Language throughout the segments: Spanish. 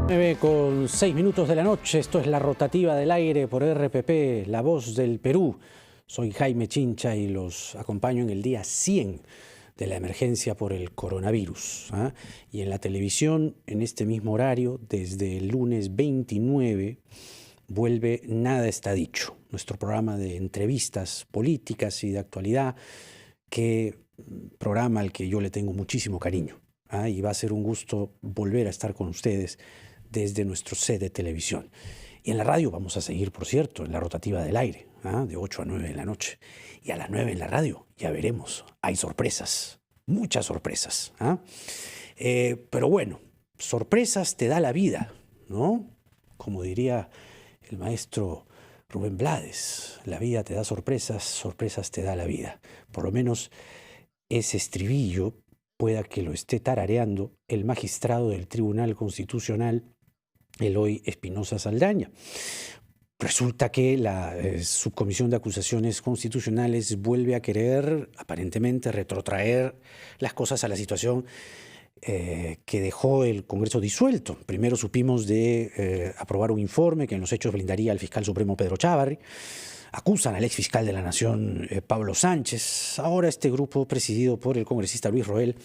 9:06 de la noche, esto es La Rotativa del Aire por RPP, La Voz del Perú. Soy Jaime Chincha y los acompaño en el día 100 de la emergencia por el coronavirus. Y en la televisión, en este mismo horario, desde el lunes 29, vuelve Nada está dicho, nuestro programa de entrevistas políticas y de actualidad, programa al que yo le tengo muchísimo cariño. Y va a ser un gusto volver a estar con ustedes desde nuestro set de televisión. Y en la radio vamos a seguir, por cierto, en La Rotativa del Aire, de 8 a 9 de la noche. Y a las 9 en la radio, ya veremos, hay sorpresas, muchas sorpresas. Pero bueno, sorpresas te da la vida, ¿no? Como diría el maestro Rubén Blades, la vida te da sorpresas, sorpresas te da la vida. Por lo menos ese estribillo pueda que lo esté tarareando el magistrado del Tribunal Constitucional, Eloy Espinosa Saldaña. Resulta que la Subcomisión de Acusaciones Constitucionales vuelve a querer, aparentemente, retrotraer las cosas a la situación que dejó el Congreso disuelto. Primero supimos de aprobar un informe que en los hechos blindaría al fiscal supremo Pedro Chávarri. Acusan al exfiscal de la Nación, Pablo Sánchez. Ahora este grupo, presidido por el congresista Luis Roel,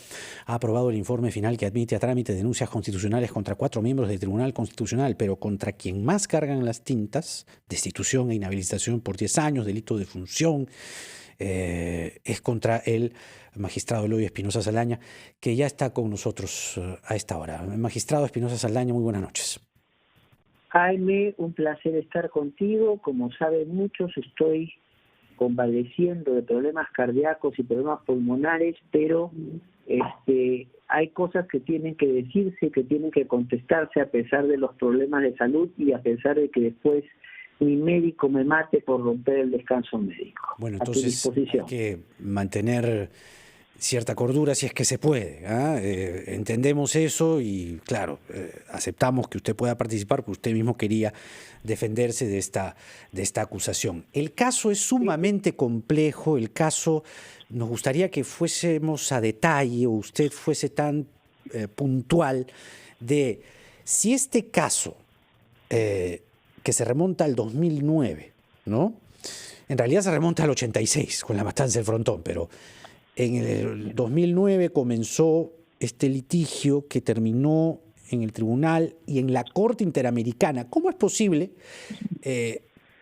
ha aprobado el informe final que admite a trámite denuncias constitucionales contra 4 miembros del Tribunal Constitucional, pero contra quien más cargan las tintas, destitución e inhabilitación por 10 años, delito de función, es contra el magistrado Eloy Espinosa Saldaña, que ya está con nosotros a esta hora. Magistrado Espinosa Saldaña, muy buenas noches. Jaime, un placer estar contigo. Como saben muchos, estoy convaleciendo de problemas cardíacos y problemas pulmonares, pero hay cosas que tienen que decirse, que tienen que contestarse a pesar de los problemas de salud y a pesar de que después mi médico me mate por romper el descanso médico. Bueno, entonces hay que mantener cierta cordura si es que se puede. Entendemos eso y, claro, aceptamos que usted pueda participar porque usted mismo quería defenderse de esta acusación. El caso es sumamente complejo, el caso nos gustaría que fuésemos a detalle o usted fuese tan puntual de si este caso que se remonta al 2009, ¿no? En realidad se remonta al 86 con la matanza del Frontón, pero en el 2009 comenzó este litigio que terminó en el tribunal y en la Corte Interamericana. ¿Cómo es posible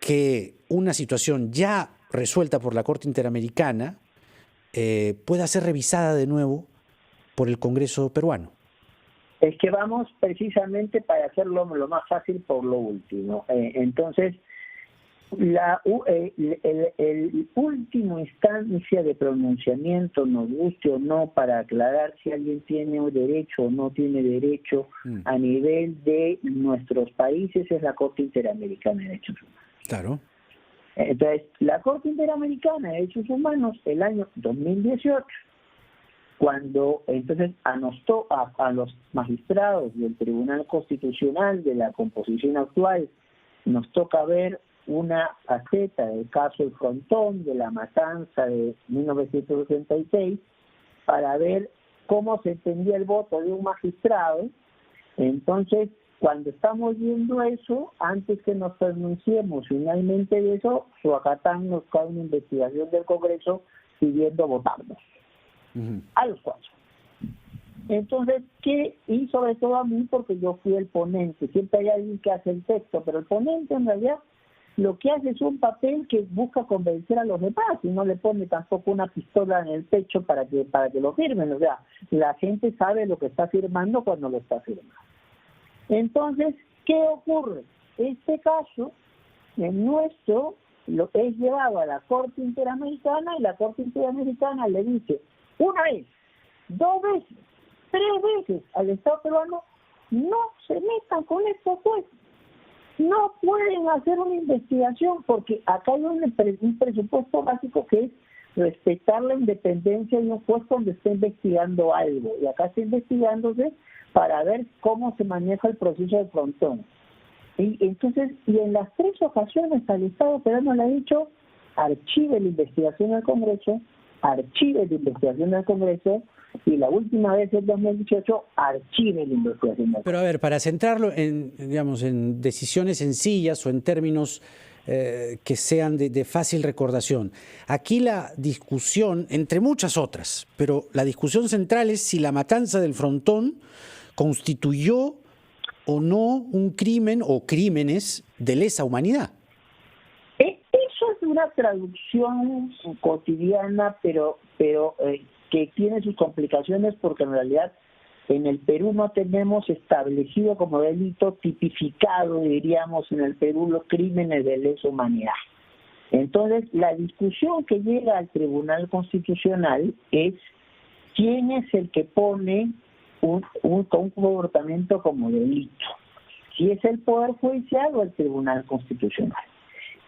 que una situación ya resuelta por la Corte Interamericana pueda ser revisada de nuevo por el Congreso peruano? Es que vamos precisamente para hacerlo lo más fácil por lo último. Entonces, el último instancia de pronunciamiento, nos guste o no, para aclarar si alguien tiene derecho o no tiene derecho a nivel de nuestros países, es la Corte Interamericana de Derechos Humanos. Claro. Entonces, la Corte Interamericana de Derechos Humanos, el año 2018, cuando entonces anostó a los magistrados del Tribunal Constitucional de la composición actual, nos toca ver una faceta del caso El Frontón, de la matanza de 1966, para ver cómo se entendía el voto de un magistrado. Entonces, cuando estamos viendo eso, antes que nos pronunciemos finalmente de eso, Suacatán nos cae una investigación del Congreso pidiendo votarnos a los 4. Entonces, y sobre todo a mí, porque yo fui el ponente, siempre hay alguien que hace el texto, pero el ponente en realidad lo que hace es un papel que busca convencer a los demás y no le pone tampoco una pistola en el pecho para que lo firmen. O sea, la gente sabe lo que está firmando cuando lo está firmando. Entonces, ¿qué ocurre? Este caso, en nuestro, es llevado a la Corte Interamericana y la Corte Interamericana le dice una vez, 2 veces, 3 veces al Estado peruano: no se metan con estos jueces. No pueden hacer una investigación porque acá hay un presupuesto básico que es respetar la independencia de un juez cuando está investigando algo. Y acá está investigándose para ver cómo se maneja el proceso de Frontón. Y entonces, y en las 3 ocasiones al Estado peruano le ha dicho: archive la investigación del Congreso, archive la investigación del Congreso, y la última vez en 2018 archive la investigación. Pero a ver, para centrarlo en, digamos, en decisiones sencillas o en términos que sean de fácil recordación. Aquí la discusión, entre muchas otras, pero la discusión central es si la matanza del Frontón constituyó o no un crimen o crímenes de lesa humanidad. Eso es una traducción cotidiana, pero que tiene sus complicaciones porque en realidad en el Perú no tenemos establecido como delito tipificado, diríamos, en el Perú los crímenes de lesa humanidad. Entonces, la discusión que llega al Tribunal Constitucional es quién es el que pone un comportamiento como delito. Si es el Poder Judicial o el Tribunal Constitucional.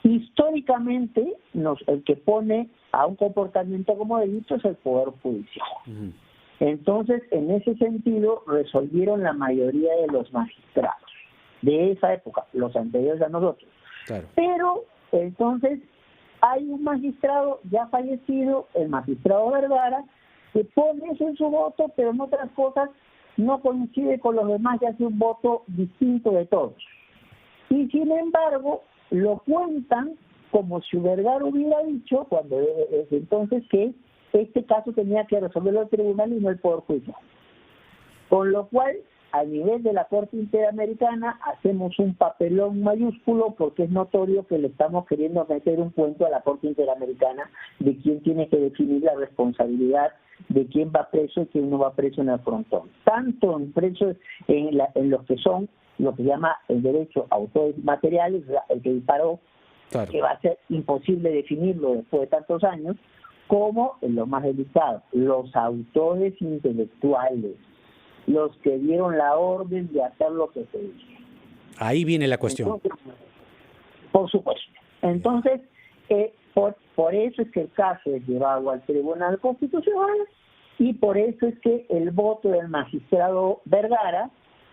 Históricamente, el que pone a un comportamiento como delito es el Poder Judicial. Entonces, en ese sentido, resolvieron la mayoría de los magistrados de esa época, los anteriores a nosotros. Claro. Pero, entonces, hay un magistrado ya fallecido, el magistrado Vergara, que pone eso en su voto, pero en otras cosas no coincide con los demás y hace un voto distinto de todos. Y, sin embargo, lo cuentan como si Vergara hubiera dicho, cuando desde entonces, que este caso tenía que resolverlo el tribunal y no el Poder Judicial. Con lo cual, a nivel de la Corte Interamericana, hacemos un papelón mayúsculo porque es notorio que le estamos queriendo meter un cuento a la Corte Interamericana de quién tiene que definir la responsabilidad de quién va preso y quién no va preso en el Frontón. Tanto en presos en los que son lo que llama el derecho a autores materiales, el que disparó, claro, que va a ser imposible definirlo después de tantos años, como en lo más delicado, los autores intelectuales, los que dieron la orden de hacer lo que se dice. Ahí viene la cuestión. Entonces, por supuesto. Entonces, por eso es que el caso es llevado al Tribunal Constitucional y por eso es que el voto del magistrado Vergara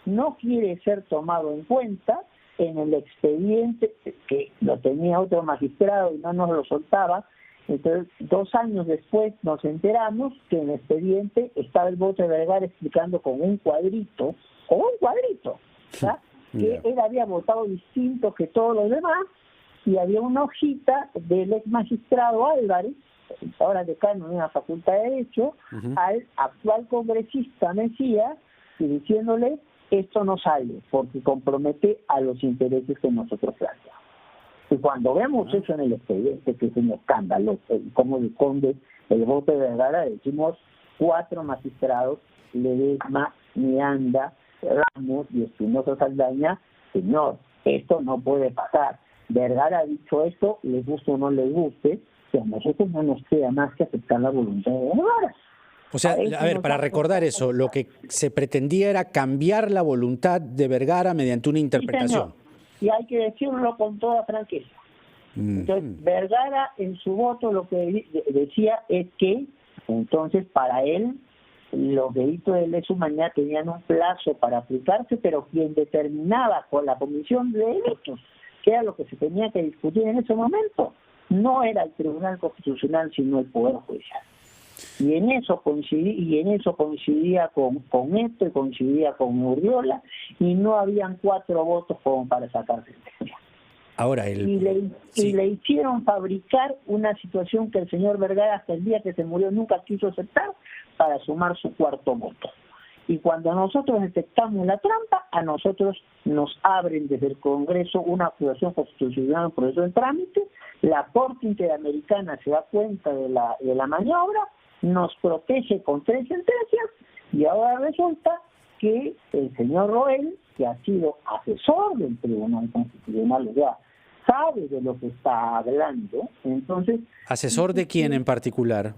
no quiere ser tomado en cuenta en el expediente que lo tenía otro magistrado y no nos lo soltaba. Entonces, 2 años después nos enteramos que en el expediente estaba el voto de Vergara explicando con un cuadrito, ¿verdad? Que él había votado distinto que todos los demás, y había una hojita del ex magistrado Álvarez, ahora decano de una facultad de Derecho, al actual congresista Mesías, y diciéndole, esto no sale porque compromete a los intereses que nosotros planteamos. Y cuando vemos eso en el expediente, que es un escándalo, cómo esconde el voto de Vergara, decimos 4 magistrados, Ledesma, Miranda, Ramos y Espinosa Saldaña, señor, esto no puede pasar. Vergara ha dicho esto, les guste o no les guste, que a nosotros no nos queda más que aceptar la voluntad de Vergara. O sea, a ver, para recordar eso, lo que se pretendía era cambiar la voluntad de Vergara mediante una interpretación. Sí, y hay que decirlo con toda franqueza. Entonces, Vergara en su voto lo que decía es que, entonces, para él, los delitos de lesa humanidad tenían un plazo para aplicarse, pero quien determinaba con la Comisión de Delitos, que era lo que se tenía que discutir en ese momento, no era el Tribunal Constitucional, sino el Poder Judicial. Y en eso coincidía con esto, y coincidía con Urriola, y no habían 4 votos como para sacar sentencia. Ahora y le hicieron fabricar una situación que el señor Vergara hasta el día que se murió nunca quiso aceptar para sumar su 4º voto. Y cuando nosotros detectamos la trampa, a nosotros nos abren desde el Congreso una acusación constitucional en proceso de trámite, la Corte Interamericana se da cuenta de la maniobra, nos protege con 3 sentencias, y ahora resulta que el señor Roel, que ha sido asesor del Tribunal Constitucional, ya sabe de lo que está hablando. Entonces, ¿asesor de quién en particular?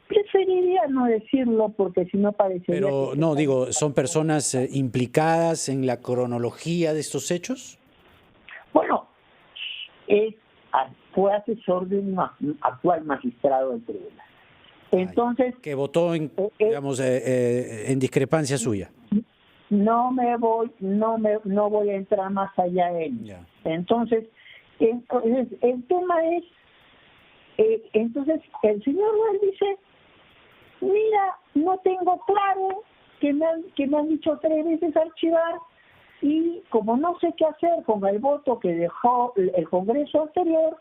Preferiría no decirlo porque si no parecería... Pero no, digo, ¿son personas implicadas en la cronología de estos hechos? Bueno, fue asesor de un actual magistrado del tribunal. Entonces, que votó en, digamos, en discrepancia suya. No voy a entrar más allá de él. Ya. Entonces, el tema es, entonces el señor Noel dice, mira, no tengo claro, que me han dicho 3 veces archivar, y como no sé qué hacer con el voto que dejó el Congreso anterior,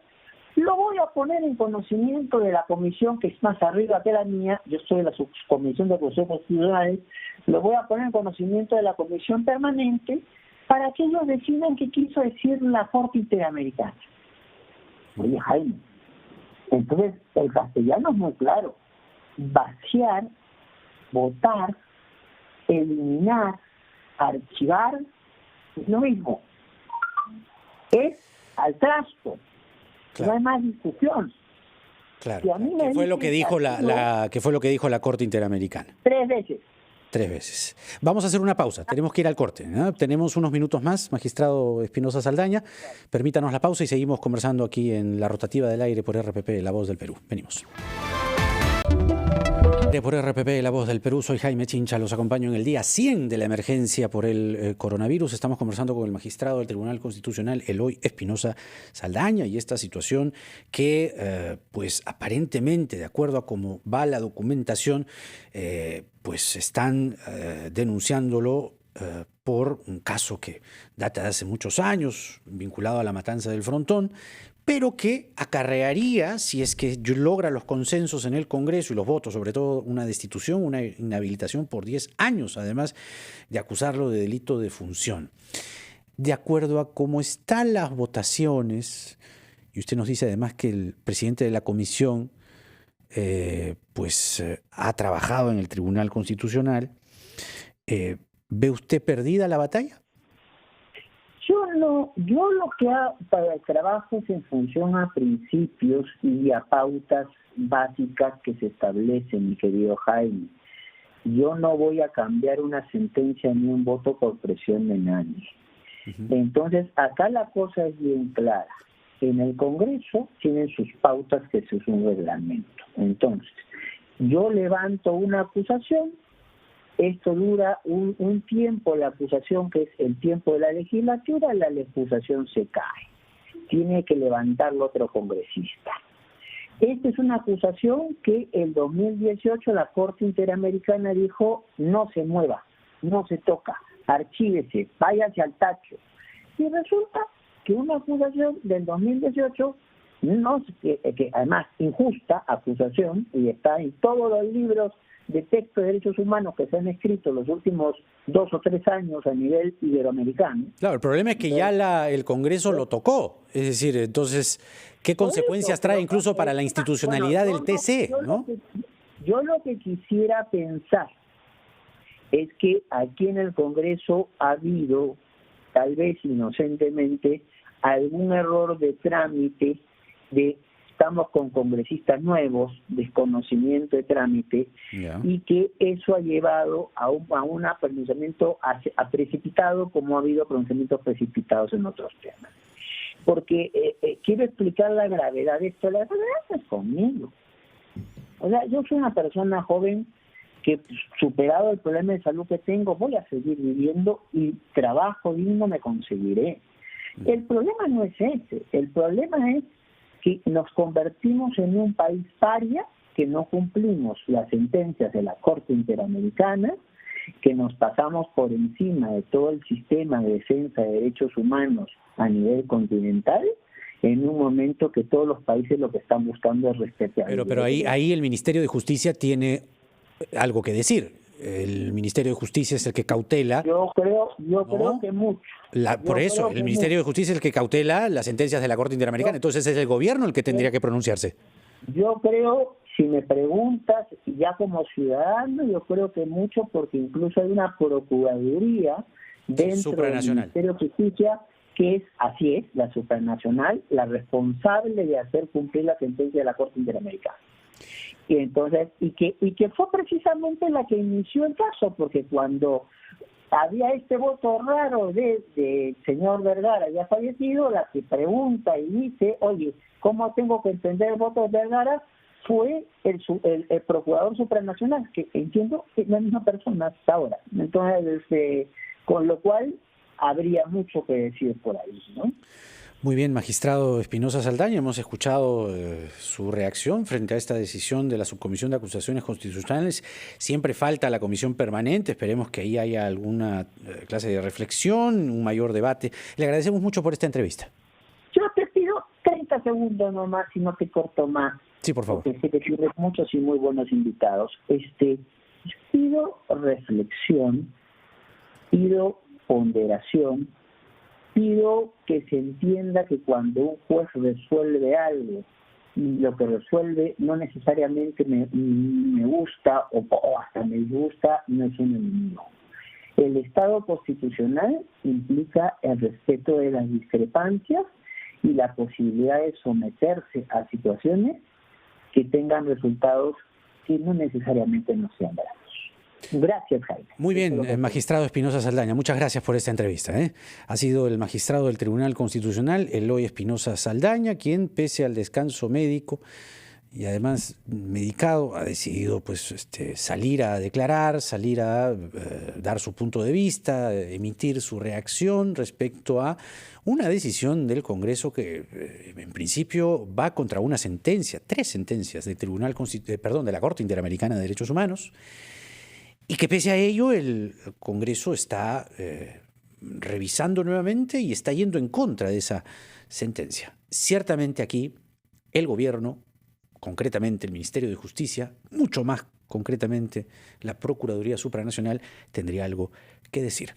lo voy a poner en conocimiento de la comisión que es más arriba que la mía. Yo soy de la subcomisión de Consejos Constitucionales. Lo voy a poner en conocimiento de la comisión permanente para que ellos decidan qué quiso decir la Corte Interamericana. Oye, Jaime, entonces el castellano es muy claro. Vaciar, votar, eliminar, archivar, es lo mismo. Es al trasto. Claro. No hay más discusión. Claro. Si a mí ¿Qué fue lo que dijo qué fue lo que dijo la Corte Interamericana? 3 veces. 3 veces. Vamos a hacer una pausa. Tenemos que ir al corte, ¿no? Tenemos unos minutos más, magistrado Espinosa Saldaña. Permítanos la pausa y seguimos conversando aquí en la rotativa del aire por RPP, La Voz del Perú. Venimos. Por RPP, La Voz del Perú, soy Jaime Chincha, los acompaño en el día 100 de la emergencia por el coronavirus. Estamos conversando con el magistrado del Tribunal Constitucional, Eloy Espinosa Saldaña, y esta situación que, pues aparentemente, de acuerdo a cómo va la documentación, pues están denunciándolo por un caso que data de hace muchos años, vinculado a la matanza del Frontón, pero que acarrearía, si es que logra los consensos en el Congreso y los votos, sobre todo una destitución, una inhabilitación por 10 años, además de acusarlo de delito de función. De acuerdo a cómo están las votaciones, y usted nos dice además que el presidente de la comisión ha trabajado en el Tribunal Constitucional, ¿ve usted perdida la batalla? Yo lo que hago para el trabajo es en función a principios y a pautas básicas que se establecen, mi querido Jaime. Yo no voy a cambiar una sentencia ni un voto por presión de nadie. Entonces, acá la cosa es bien clara. En el Congreso tienen sus pautas, que eso es un reglamento. Entonces, yo levanto una acusación. Esto dura un tiempo, la acusación, que es el tiempo de la legislatura, la acusación se cae. Tiene que levantarlo otro congresista. Esta es una acusación que el 2018 la Corte Interamericana dijo: no se mueva, no se toca, archívese, váyase al tacho. Y resulta que una acusación del 2018, que además injusta acusación, y está en todos los libros de texto de derechos humanos que se han escrito los últimos 2 o 3 años a nivel iberoamericano. Claro, el problema es que ya el Congreso lo tocó. Es decir, entonces, ¿qué consecuencias trae incluso para la institucionalidad del TC? Yo lo que quisiera pensar es que aquí en el Congreso ha habido, tal vez inocentemente, algún error de trámite, estamos con congresistas nuevos, desconocimiento de trámite, y que eso ha llevado a un pronunciamiento precipitado, como ha habido pronunciamientos precipitados en otros temas. Porque quiero explicar la gravedad de esto. La gravedad no es conmigo. O sea, yo soy una persona joven que, superado el problema de salud que tengo, voy a seguir viviendo y trabajo digno me conseguiré. El problema no es ese. El problema es que nos convertimos en un país paria, que no cumplimos las sentencias de la Corte Interamericana, que nos pasamos por encima de todo el sistema de defensa de derechos humanos a nivel continental, en un momento que todos los países lo que están buscando es respetar. Pero ahí el Ministerio de Justicia tiene algo que decir. El Ministerio de Justicia es el que cautela. Yo creo que mucho. Por eso, el Ministerio de Justicia es el que cautela las sentencias de la Corte Interamericana. Entonces es el gobierno el que tendría que pronunciarse. Yo creo, si me preguntas, ya como ciudadano, yo creo que mucho, porque incluso hay una procuraduría dentro del Ministerio de Justicia que es, así es, la supranacional, la responsable de hacer cumplir la sentencia de la Corte Interamericana. Y entonces, y que fue precisamente la que inició el caso, porque cuando había este voto raro de señor Vergara ya fallecido, la que pregunta y dice: oye, ¿cómo tengo que entender el voto de Vergara? Fue el procurador supranacional, que entiendo que es la misma persona hasta ahora. Entonces, con lo cual habría mucho que decir por ahí, ¿no? Muy bien, magistrado Espinosa Saldaña, hemos escuchado su reacción frente a esta decisión de la Subcomisión de Acusaciones Constitucionales. Siempre falta la comisión permanente, esperemos que ahí haya alguna clase de reflexión, un mayor debate. Le agradecemos mucho por esta entrevista. Yo te pido 30 segundos nomás, si no te corto más. Sí, por favor. Porque sé que tienes muchos y muy buenos invitados. Pido reflexión, pido ponderación, pido que se entienda que cuando un juez resuelve algo y lo que resuelve no necesariamente me gusta o hasta me disgusta, no es un enemigo. El Estado constitucional implica el respeto de las discrepancias y la posibilidad de someterse a situaciones que tengan resultados que no necesariamente no sean gratos. Gracias, Jaime. Muy bien, magistrado Espinosa Saldaña, muchas gracias por esta entrevista. Ha sido el magistrado del Tribunal Constitucional, Eloy Espinosa Saldaña, quien, pese al descanso médico y además medicado, ha decidido salir a declarar, salir a dar su punto de vista, emitir su reacción respecto a una decisión del Congreso que en principio va contra una sentencia, 3 sentencias del de la Corte Interamericana de Derechos Humanos, y que pese a ello el Congreso está revisando nuevamente y está yendo en contra de esa sentencia. Ciertamente aquí el gobierno, concretamente el Ministerio de Justicia, mucho más concretamente la Procuraduría Supranacional, tendría algo que decir.